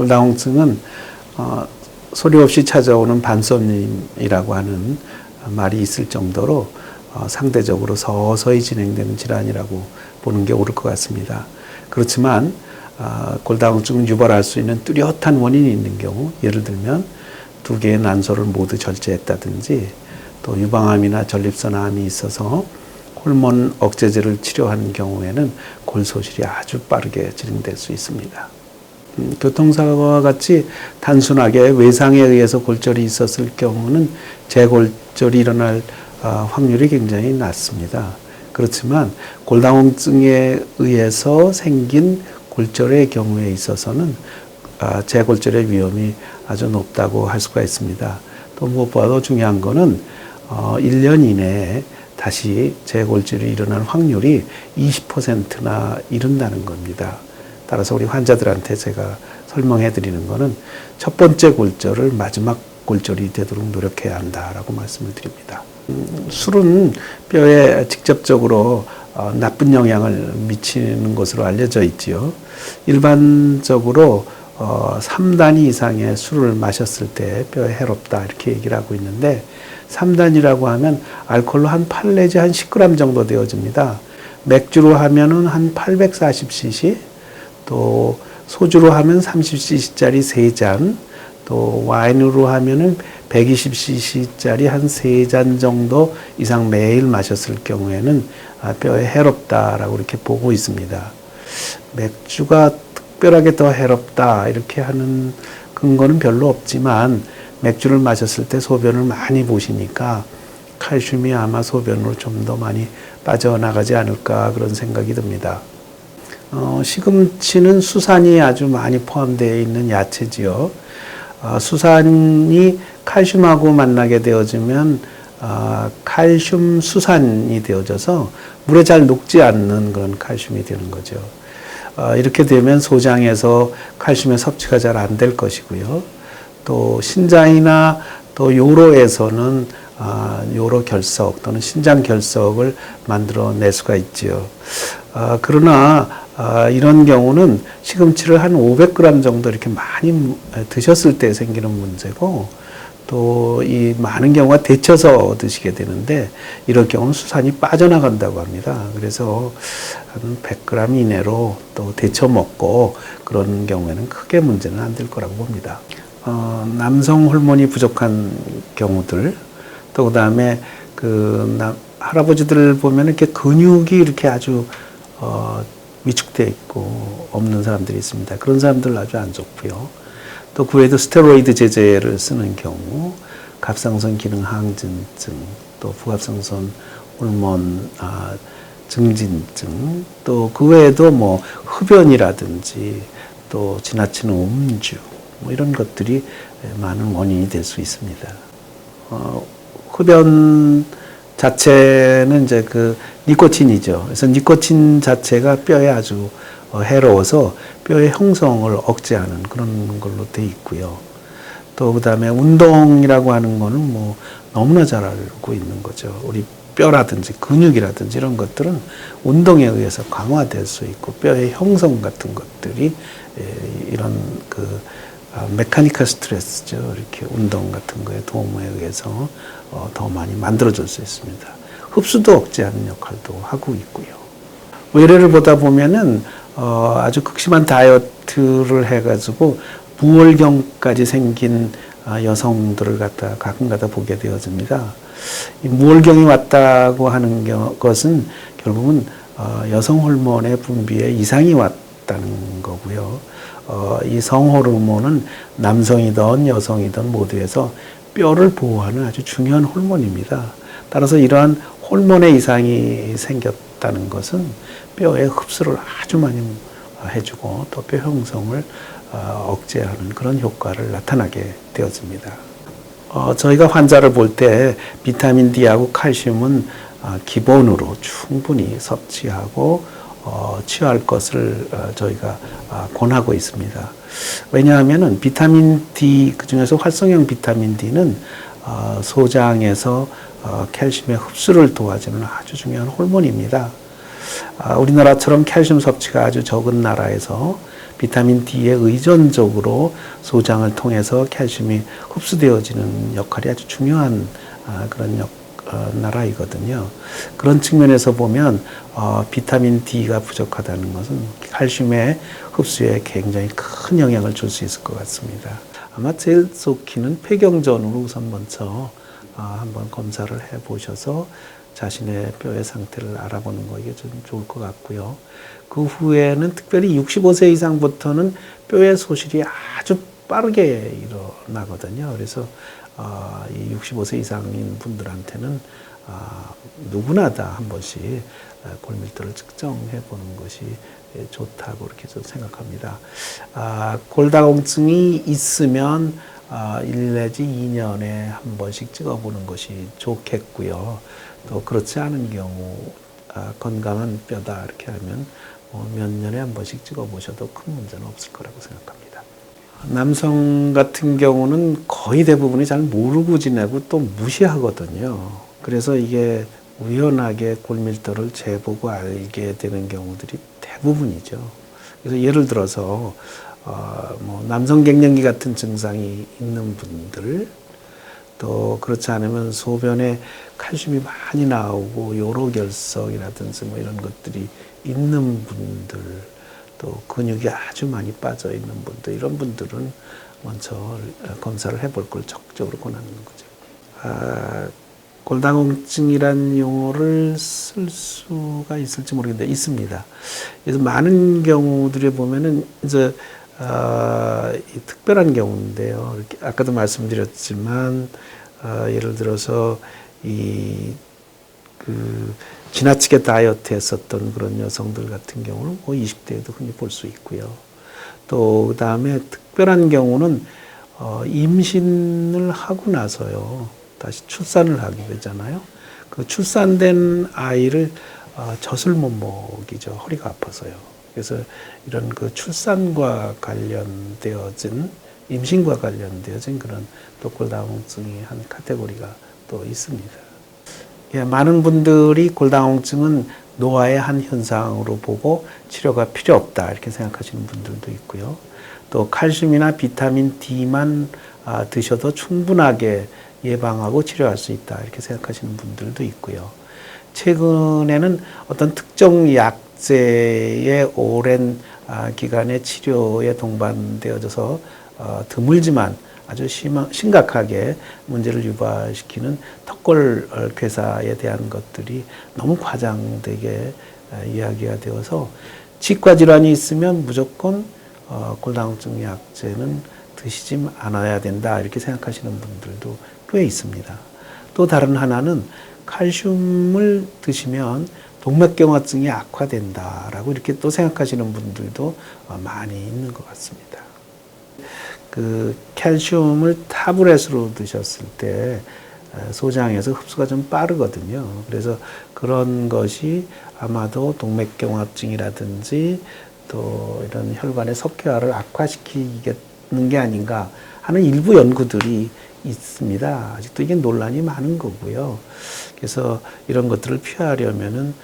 골다공증은 소리 없이 찾아오는 반손님이라고 하는 말이 있을 정도로 상대적으로 서서히 진행되는 질환이라고 보는 게 옳을 것 같습니다. 그렇지만 골다공증은 유발할 수 있는 뚜렷한 원인이 있는 경우, 예를 들면 2개의 난소를 모두 절제했다든지 또 유방암이나 전립선암이 있어서 호르몬 억제제를 치료하는 경우에는 골소실이 아주 빠르게 진행될 수 있습니다. 교통사고와 같이 단순하게 외상에 의해서 골절이 있었을 경우는 재골절이 일어날 확률이 굉장히 낮습니다. 그렇지만 골다공증에 의해서 생긴 골절의 경우에 있어서는 재골절의 위험이 아주 높다고 할 수가 있습니다. 또 무엇보다도 중요한 거는 1년 이내에 다시 재골절이 일어날 확률이 20%나 이른다는 겁니다. 따라서 우리 환자들한테 제가 설명해 드리는 거는 첫 번째 골절을 마지막 골절이 되도록 노력해야 한다라고 말씀을 드립니다. 술은 뼈에 직접적으로 나쁜 영향을 미치는 것으로 알려져 있지요. 일반적으로 3단 이상의 술을 마셨을 때 뼈에 해롭다 이렇게 얘기를 하고 있는데 3단이라고 하면 알코올로 한 8 내지 한 10g 정도 되어집니다. 맥주로 하면은 한 840cc, 또 소주로 하면 30cc짜리 3잔, 또 와인으로 하면은 120cc짜리 한 3잔 정도 이상 매일 마셨을 경우에는 뼈에 해롭다라고 이렇게 보고 있습니다. 맥주가 특별하게 더 해롭다 이렇게 하는 근거는 별로 없지만 맥주를 마셨을 때 소변을 많이 보시니까 칼슘이 아마 소변으로 좀 더 많이 빠져나가지 않을까 그런 생각이 듭니다. 시금치는 수산이 아주 많이 포함되어 있는 야채지요. 수산이 칼슘하고 만나게 되어지면 칼슘 수산이 되어져서 물에 잘 녹지 않는 그런 칼슘이 되는 거죠. 이렇게 되면 소장에서 칼슘의 섭취가 잘 안 될 것이고요. 또 신장이나 또 요로에서는 요로 결석 또는 신장 결석을 만들어낼 수가 있지요. 그러나 이런 경우는 시금치를 한 500g 정도 이렇게 많이 드셨을 때 생기는 문제고, 또 이 많은 경우가 데쳐서 드시게 되는데 이럴 경우는 수산이 빠져나간다고 합니다. 그래서 한 100g 이내로 또 데쳐 먹고 그런 경우에는 크게 문제는 안 될 거라고 봅니다. 남성 호르몬이 부족한 경우들, 또 그다음에 할아버지들 보면 이렇게 근육이 이렇게 아주 위축되어 있고 없는 사람들이 있습니다. 그런 사람들 아주 안 좋고요. 또 그 외에도 스테로이드 제제를 쓰는 경우, 갑상선 기능 항진증, 또 부갑상선 호르몬 증진증, 또 그 외에도 뭐 흡연이라든지 또 지나치는 음주, 뭐 이런 것들이 많은 원인이 될 수 있습니다. 흡연 자체는 이제 니코틴이죠. 그래서 니코틴 자체가 뼈에 아주 해로워서 뼈의 형성을 억제하는 그런 걸로 돼 있고요. 또 그다음에 운동이라고 하는 거는 뭐 너무나 잘 알고 있는 거죠. 우리 뼈라든지 근육이라든지 이런 것들은 운동에 의해서 강화될 수 있고 뼈의 형성 같은 것들이 이런 메카니컬 스트레스죠. 이렇게 운동 같은 거에 도움에 의해서 더 많이 만들어질 수 있습니다. 흡수도 억제하는 역할도 하고 있고요. 외래를 보다 보면은 아주 극심한 다이어트를 해가지고 무월경까지 생긴 여성들을 가끔가다 보게 되어집니다. 이 무월경이 왔다고 하는 것은 결국은 여성 호르몬의 분비에 이상이 왔다는 거고요. 이 성호르몬은 남성이든 여성이든 모두에서 뼈를 보호하는 아주 중요한 호르몬입니다. 따라서 이러한 호르몬의 이상이 생겼다는 것은 뼈의 흡수를 아주 많이 해주고 또 뼈 형성을 억제하는 그런 효과를 나타나게 되어집니다. 저희가 환자를 볼 때 비타민 D하고 칼슘은 기본으로 충분히 섭취하고 취할 것을 저희가 권하고 있습니다. 왜냐하면 비타민 D, 그중에서 활성형 비타민 D는 소장에서 칼슘의 흡수를 도와주는 아주 중요한 호르몬입니다. 우리나라처럼 칼슘 섭취가 아주 적은 나라에서 비타민 D에 의존적으로 소장을 통해서 칼슘이 흡수되어지는 역할이 아주 중요한 그런 나라이거든요. 그런 측면에서 보면 비타민 D가 부족하다는 것은 칼슘의 흡수에 굉장히 큰 영향을 줄 수 있을 것 같습니다. 아마 제일 좋기는 폐경전으로 우선 먼저 한번 검사를 해보셔서 자신의 뼈의 상태를 알아보는 거 이게 좀 좋을 것 같고요. 그 후에는 특별히 65세 이상부터는 뼈의 소실이 아주 빠르게 일어나거든요. 그래서 이 65세 이상인 분들한테는 누구나 다 한 번씩 골밀도를 측정해 보는 것이 좋다고 이렇게 좀 생각합니다. 골다공증이 있으면 1 내지 2년에 한 번씩 찍어보는 것이 좋겠고요. 또 그렇지 않은 경우 건강한 뼈다 이렇게 하면 몇 년에 한 번씩 찍어보셔도 큰 문제는 없을 거라고 생각합니다. 남성 같은 경우는 거의 대부분이 잘 모르고 지내고 또 무시하거든요. 그래서 이게 우연하게 골밀도를 재보고 알게 되는 경우들이 대부분이죠. 그래서 예를 들어서 남성 갱년기 같은 증상이 있는 분들, 또 그렇지 않으면 소변에 칼슘이 많이 나오고 요로결석이라든지 이런 것들이 있는 분들, 또 근육이 아주 많이 빠져 있는 분들, 이런 분들은 먼저 검사를 해볼 걸 적극적으로 권하는 거죠. 골다공증이란 용어를 쓸 수가 있을지 모르겠는데 있습니다. 그래서 많은 경우들에 보면은 이제 이 특별한 경우인데요. 아까도 말씀드렸지만 예를 들어서 지나치게 다이어트 했었던 그런 여성들 같은 경우는 20대에도 흔히 볼 수 있고요. 또 그다음에 특별한 경우는 임신을 하고 나서요. 다시 출산을 하게 되잖아요. 그 출산된 아이를 젖을 못 먹이죠. 허리가 아파서요. 그래서 이런 그 출산과 관련되어진, 임신과 관련되어진 그런 또 골다공증의 한 카테고리가 또 있습니다. 예, 많은 분들이 골다공증은 노화의 한 현상으로 보고 치료가 필요 없다 이렇게 생각하시는 분들도 있고요. 또 칼슘이나 비타민 D만 드셔도 충분하게 예방하고 치료할 수 있다 이렇게 생각하시는 분들도 있고요. 최근에는 어떤 특정 약제의 오랜 기간의 치료에 동반되어져서 드물지만 아주 심각하게 문제를 유발시키는 턱골 괴사에 대한 것들이 너무 과장되게 이야기가 되어서 치과 질환이 있으면 무조건 골다공증 약제는 드시지 않아야 된다 이렇게 생각하시는 분들도 꽤 있습니다. 또 다른 하나는 칼슘을 드시면 동맥경화증이 악화된다라고 이렇게 또 생각하시는 분들도 많이 있는 것 같습니다. 그 칼슘을 타블렛으로 드셨을 때 소장에서 흡수가 좀 빠르거든요. 그래서 그런 것이 아마도 동맥경화증이라든지 또 이런 혈관의 석회화를 악화시키는 게 아닌가 하는 일부 연구들이 있습니다. 아직도 이게 논란이 많은 거고요. 그래서 이런 것들을 피하려면은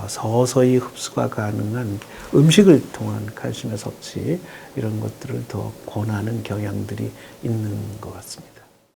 서서히 흡수가 가능한 음식을 통한 칼슘의 섭취 이런 것들을 더 권하는 경향들이 있는 것 같습니다.